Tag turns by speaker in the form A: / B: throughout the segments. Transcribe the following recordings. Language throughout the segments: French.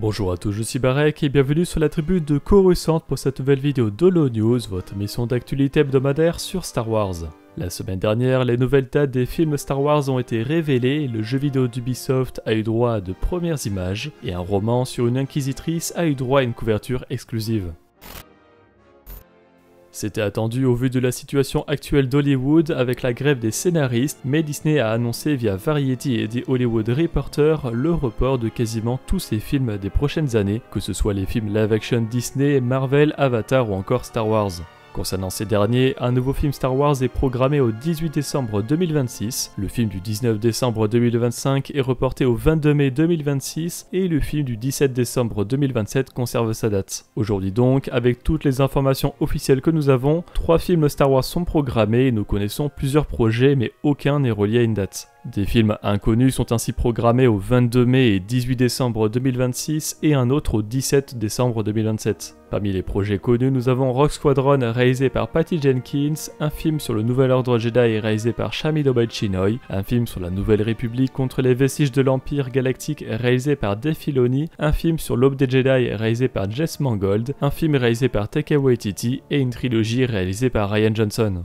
A: Bonjour à tous, je suis Barek et bienvenue sur la tribune de Coruscant pour cette nouvelle vidéo d'Holo News, votre émission d'actualité hebdomadaire sur Star Wars. La semaine dernière, les nouvelles dates des films Star Wars ont été révélées, le jeu vidéo d'Ubisoft a eu droit à de premières images, et un roman sur une inquisitrice a eu droit à une couverture exclusive. C'était attendu au vu de la situation actuelle d'Hollywood avec la grève des scénaristes, mais Disney a annoncé via Variety et The Hollywood Reporter le report de quasiment tous ses films des prochaines années, que ce soit les films live-action Disney, Marvel, Avatar ou encore Star Wars. Concernant ces derniers, un nouveau film Star Wars est programmé au 18 décembre 2026, le film du 19 décembre 2025 est reporté au 22 mai 2026 et le film du 17 décembre 2027 conserve sa date. Aujourd'hui donc, avec toutes les informations officielles que nous avons, 3 films Star Wars sont programmés et nous connaissons plusieurs projets mais aucun n'est relié à une date. Des films inconnus sont ainsi programmés au 22 mai et 18 décembre 2026 et un autre au 17 décembre 2027. Parmi les projets connus, nous avons Rogue Squadron réalisé par Patty Jenkins, un film sur le Nouvel Ordre Jedi réalisé par Shamil Chinoy, un film sur la Nouvelle République contre les vestiges de l'Empire Galactique réalisé par Dave Filoni, un film sur l'Aube des Jedi réalisé par James Mangold, un film réalisé par Taika Waititi et une trilogie réalisée par Rian Johnson.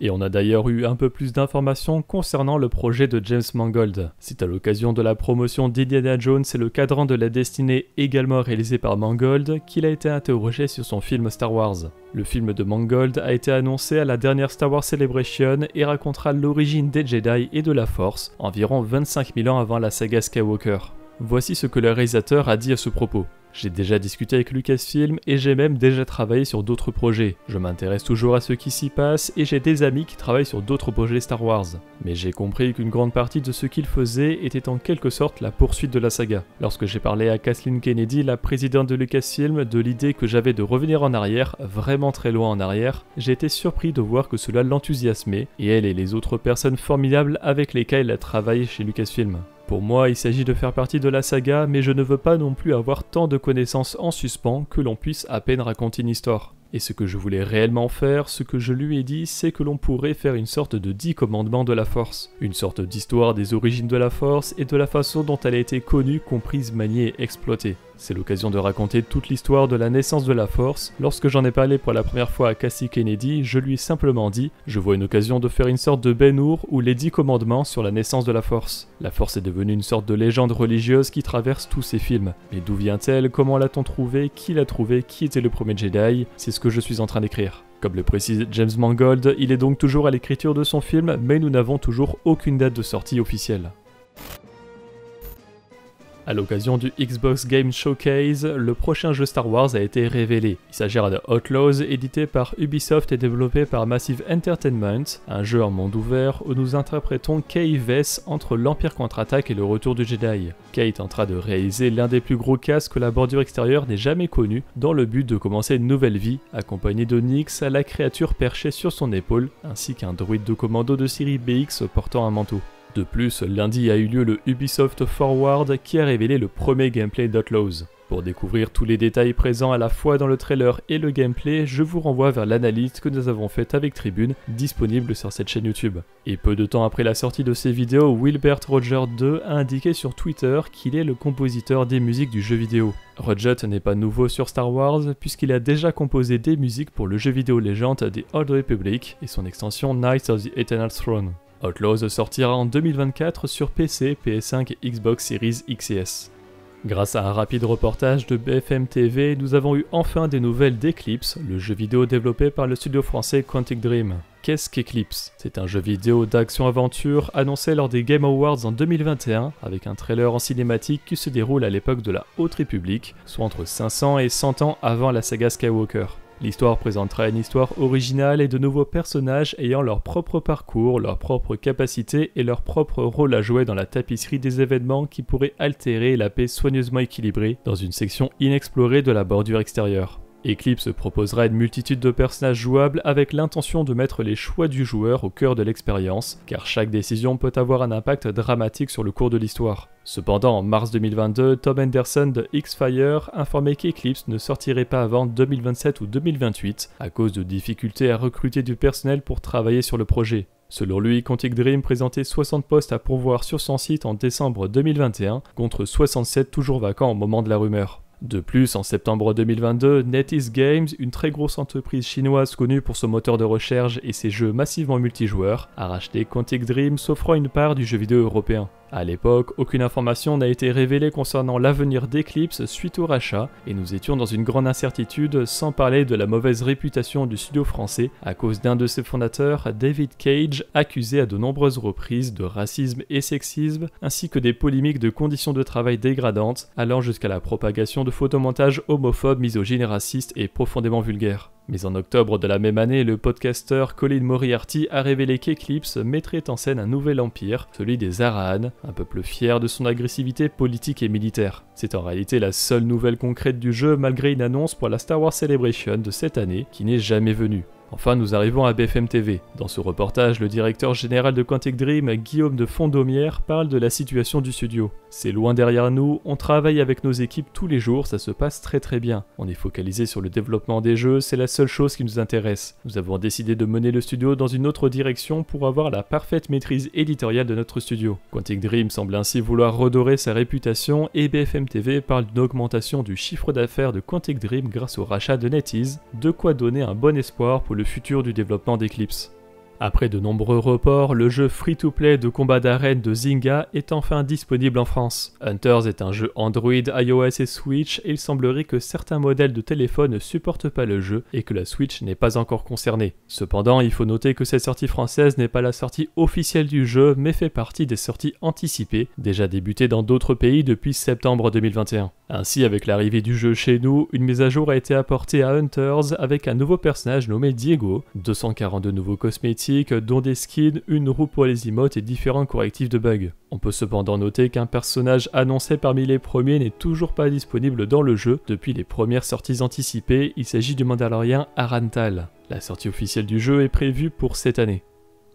A: Et on a d'ailleurs eu un peu plus d'informations concernant le projet de James Mangold. C'est à l'occasion de la promotion d'Indiana Jones et le cadran de la destinée également réalisé par Mangold qu'il a été interrogé sur son film Star Wars. Le film de Mangold a été annoncé à la dernière Star Wars Celebration et racontera l'origine des Jedi et de la Force, environ 25 000 ans avant la saga Skywalker. Voici ce que le réalisateur a dit à ce propos. J'ai déjà discuté avec Lucasfilm et j'ai même déjà travaillé sur d'autres projets. Je m'intéresse toujours à ce qui s'y passe et j'ai des amis qui travaillent sur d'autres projets Star Wars. Mais j'ai compris qu'une grande partie de ce qu'ils faisaient était en quelque sorte la poursuite de la saga. Lorsque j'ai parlé à Kathleen Kennedy, la présidente de Lucasfilm, de l'idée que j'avais de revenir en arrière, vraiment très loin en arrière, j'ai été surpris de voir que cela l'enthousiasmait et elle et les autres personnes formidables avec lesquelles elle a travaillé chez Lucasfilm. Pour moi, il s'agit de faire partie de la saga, mais je ne veux pas non plus avoir tant de connaissances en suspens que l'on puisse à peine raconter une histoire. Et ce que je voulais réellement faire, ce que je lui ai dit, c'est que l'on pourrait faire une sorte de 10 commandements de la Force. Une sorte d'histoire des origines de la Force et de la façon dont elle a été connue, comprise, maniée et exploitée. C'est l'occasion de raconter toute l'histoire de la naissance de la Force. Lorsque j'en ai parlé pour la première fois à Cassie Kennedy, je lui ai simplement dit « Je vois une occasion de faire une sorte de Ben-Hur ou les 10 commandements sur la naissance de la Force. La Force est devenue une sorte de légende religieuse qui traverse tous ces films. Mais d'où vient-elle? Comment l'a-t-on trouvée? Qui l'a trouvée? Qui était le premier Jedi? C'est ce que je suis en train d'écrire. » Comme le précise James Mangold, il est donc toujours à l'écriture de son film, mais nous n'avons toujours aucune date de sortie officielle. À l'occasion du Xbox Game Showcase, le prochain jeu Star Wars a été révélé. Il s'agira de Outlaws, édité par Ubisoft et développé par Massive Entertainment, un jeu en monde ouvert où nous interprétons Kay Vess entre l'Empire contre-attaque et le retour du Jedi. Kay tentera de réaliser l'un des plus gros casques que la bordure extérieure n'ait jamais connu, dans le but de commencer une nouvelle vie, accompagné de Nyx, la créature perchée sur son épaule, ainsi qu'un droïde de commando de série BX portant un manteau. De plus, lundi a eu lieu le Ubisoft Forward qui a révélé le premier gameplay d'Outlaws. Pour découvrir tous les détails présents à la fois dans le trailer et le gameplay, je vous renvoie vers l'analyse que nous avons faite avec Tribune, disponible sur cette chaîne YouTube. Et peu de temps après la sortie de ces vidéos, Wilbert Roger 2 a indiqué sur Twitter qu'il est le compositeur des musiques du jeu vidéo. Roger n'est pas nouveau sur Star Wars puisqu'il a déjà composé des musiques pour le jeu vidéo légende The Old Republic et son extension Knights of the Eternal Throne. Outlaws sortira en 2024 sur PC, PS5 et Xbox Series X et S. Grâce à un rapide reportage de BFM TV, nous avons eu enfin des nouvelles d'Eclipse, le jeu vidéo développé par le studio français Quantic Dream. Qu'est-ce qu'Eclipse? C'est un jeu vidéo d'action-aventure annoncé lors des Game Awards en 2021 avec un trailer en cinématique qui se déroule à l'époque de la Haute République, soit entre 500 et 100 ans avant la saga Skywalker. L'histoire présentera une histoire originale et de nouveaux personnages ayant leur propre parcours, leurs propres capacités et leur propre rôle à jouer dans la tapisserie des événements qui pourraient altérer la paix soigneusement équilibrée dans une section inexplorée de la bordure extérieure. Eclipse proposera une multitude de personnages jouables avec l'intention de mettre les choix du joueur au cœur de l'expérience, car chaque décision peut avoir un impact dramatique sur le cours de l'histoire. Cependant, en mars 2022, Tom Henderson de X-Fire informait qu'Eclipse ne sortirait pas avant 2027 ou 2028 à cause de difficultés à recruter du personnel pour travailler sur le projet. Selon lui, Quantic Dream présentait 60 postes à pourvoir sur son site en décembre 2021, contre 67 toujours vacants au moment de la rumeur. De plus, en septembre 2022, NetEase Games, une très grosse entreprise chinoise connue pour son moteur de recherche et ses jeux massivement multijoueurs, a racheté Quantic Dream, s'offrant une part du jeu vidéo européen. À l'époque, aucune information n'a été révélée concernant l'avenir d'Eclipse suite au rachat, et nous étions dans une grande incertitude, sans parler de la mauvaise réputation du studio français à cause d'un de ses fondateurs, David Cage, accusé à de nombreuses reprises de racisme et sexisme, ainsi que des polémiques de conditions de travail dégradantes, allant jusqu'à la propagation de photomontages homophobes, misogynes, racistes et profondément vulgaires. Mais en octobre de la même année, le podcasteur Colin Moriarty a révélé qu'Eclipse mettrait en scène un nouvel empire, celui des Arahan, un peuple fier de son agressivité politique et militaire. C'est en réalité la seule nouvelle concrète du jeu malgré une annonce pour la Star Wars Celebration de cette année qui n'est jamais venue. Enfin, nous arrivons à BFM TV. Dans ce reportage, le directeur général de Quantic Dream, Guillaume de Fondomière, parle de la situation du studio. C'est loin derrière nous, on travaille avec nos équipes tous les jours, ça se passe très bien. On est focalisé sur le développement des jeux, c'est la seule chose qui nous intéresse. Nous avons décidé de mener le studio dans une autre direction pour avoir la parfaite maîtrise éditoriale de notre studio. Quantic Dream semble ainsi vouloir redorer sa réputation et BFM TV parle d'une augmentation du chiffre d'affaires de Quantic Dream grâce au rachat de NetEase, de quoi donner un bon espoir pour le futur du développement d'Eclipse. Après de nombreux reports, le jeu free-to-play de combat d'arène de Zynga est enfin disponible en France. Hunters est un jeu Android, iOS et Switch et il semblerait que certains modèles de téléphone ne supportent pas le jeu et que la Switch n'est pas encore concernée. Cependant, il faut noter que cette sortie française n'est pas la sortie officielle du jeu mais fait partie des sorties anticipées, déjà débutées dans d'autres pays depuis septembre 2021. Ainsi, avec l'arrivée du jeu chez nous, une mise à jour a été apportée à Hunters avec un nouveau personnage nommé Diego, 242 nouveaux cosmétiques, dont des skins, une roue pour les emotes et différents correctifs de bugs. On peut cependant noter qu'un personnage annoncé parmi les premiers n'est toujours pas disponible dans le jeu depuis les premières sorties anticipées, il s'agit du Mandalorien Arantal. La sortie officielle du jeu est prévue pour cette année.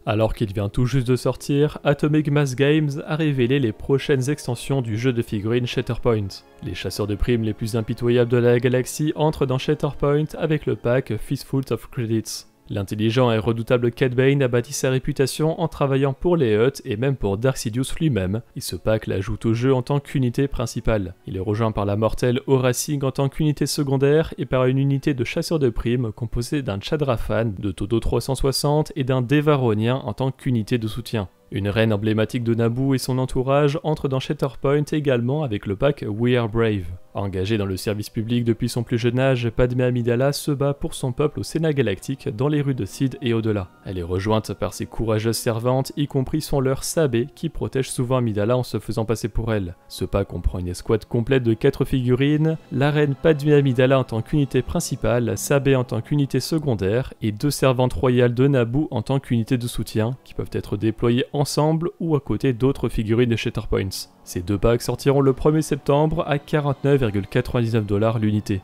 A: Alors qu'il vient tout juste de sortir, Atomic Mass Games a révélé les prochaines extensions du jeu de figurines Shatterpoint. Les chasseurs de primes les plus impitoyables de la galaxie entrent dans Shatterpoint avec le pack Fistful of Credits. L'intelligent et redoutable Cad Bane a bâti sa réputation en travaillant pour les Hutt et même pour Darth Sidious lui-même, et ce pack l'ajoute au jeu en tant qu'unité principale. Il est rejoint par la mortelle Aura Singh en tant qu'unité secondaire et par une unité de chasseurs de primes composée d'un Chadrafan de Todo 360 et d'un Devaronien en tant qu'unité de soutien. Une reine emblématique de Naboo et son entourage entrent dans Shatterpoint également avec le pack We Are Brave. Engagée dans le service public depuis son plus jeune âge, Padmé Amidala se bat pour son peuple au Sénat galactique dans les rues de Sid et au-delà. Elle est rejointe par ses courageuses servantes, y compris son leurre Sabé, qui protège souvent Amidala en se faisant passer pour elle. Ce pack comprend une escouade complète de 4 figurines, la reine Padmé Amidala en tant qu'unité principale, Sabé en tant qu'unité secondaire, et 2 servantes royales de Naboo en tant qu'unité de soutien, qui peuvent être déployées ensemble ou à côté d'autres figurines de Shatterpoints. Ces 2 packs sortiront le 1er septembre à 49,99$ l'unité.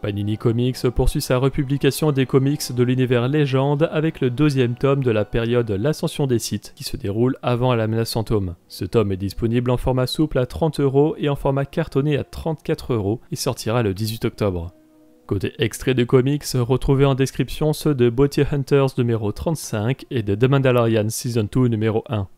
A: Panini Comics poursuit sa republication des comics de l'univers Légende avec le 2e tome de la période L'Ascension des Sith qui se déroule avant la menace fantôme. Ce tome est disponible en format souple à 30€ et en format cartonné à 34€ et sortira le 18 octobre. Côté extrait de comics, retrouvez en description ceux de Bounty Hunters numéro 35 et de The Mandalorian Season 2 numéro 1.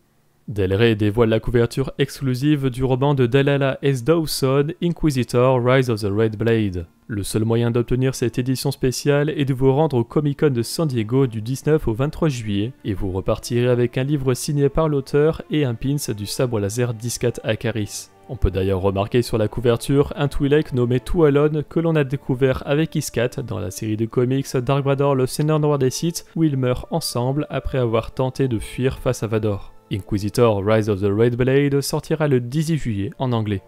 A: Del Rey dévoile la couverture exclusive du roman de Delilah S. Dawson, Inquisitor Rise of the Red Blade. Le seul moyen d'obtenir cette édition spéciale est de vous rendre au Comic-Con de San Diego du 19 au 23 juillet et vous repartirez avec un livre signé par l'auteur et un pins du sabre laser Discat Akaris. On peut d'ailleurs remarquer sur la couverture un Twi'lek nommé Tualon que l'on a découvert avec Iskat dans la série de comics Dark Vador le Seigneur Noir des Sith où ils meurent ensemble après avoir tenté de fuir face à Vador. Inquisitor Rise of the Red Blade sortira le 18 juillet en anglais.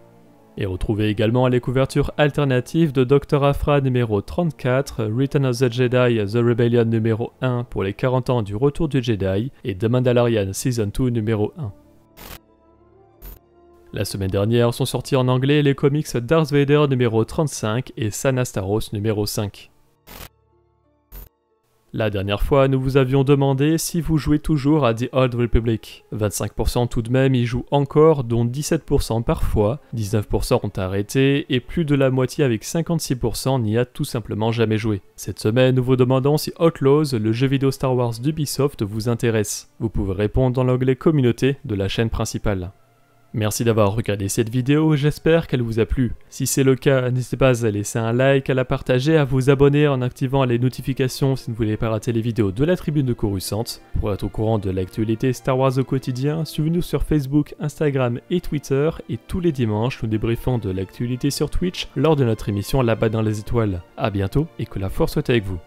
A: Et retrouvez également les couvertures alternatives de Dr. Aphra numéro 34, Return of the Jedi The Rebellion numéro 1 pour les 40 ans du retour du Jedi et The Mandalorian Season 2 numéro 1. La semaine dernière sont sortis en anglais les comics Darth Vader numéro 35 et San Astaros numéro 5. La dernière fois, nous vous avions demandé si vous jouez toujours à The Old Republic. 25% tout de même y jouent encore, dont 17% parfois, 19% ont arrêté, et plus de la moitié avec 56% n'y a tout simplement jamais joué. Cette semaine, nous vous demandons si Outlaws, le jeu vidéo Star Wars d'Ubisoft, vous intéresse. Vous pouvez répondre dans l'onglet Communauté de la chaîne principale. Merci d'avoir regardé cette vidéo, j'espère qu'elle vous a plu. Si c'est le cas, n'hésitez pas à laisser un like, à la partager, à vous abonner en activant les notifications si vous ne voulez pas rater les vidéos de la Tribune de Coruscant. Pour être au courant de l'actualité Star Wars au quotidien, suivez-nous sur Facebook, Instagram et Twitter, et tous les dimanches nous débriefons de l'actualité sur Twitch lors de notre émission Là-bas dans les étoiles. A bientôt et que la force soit avec vous.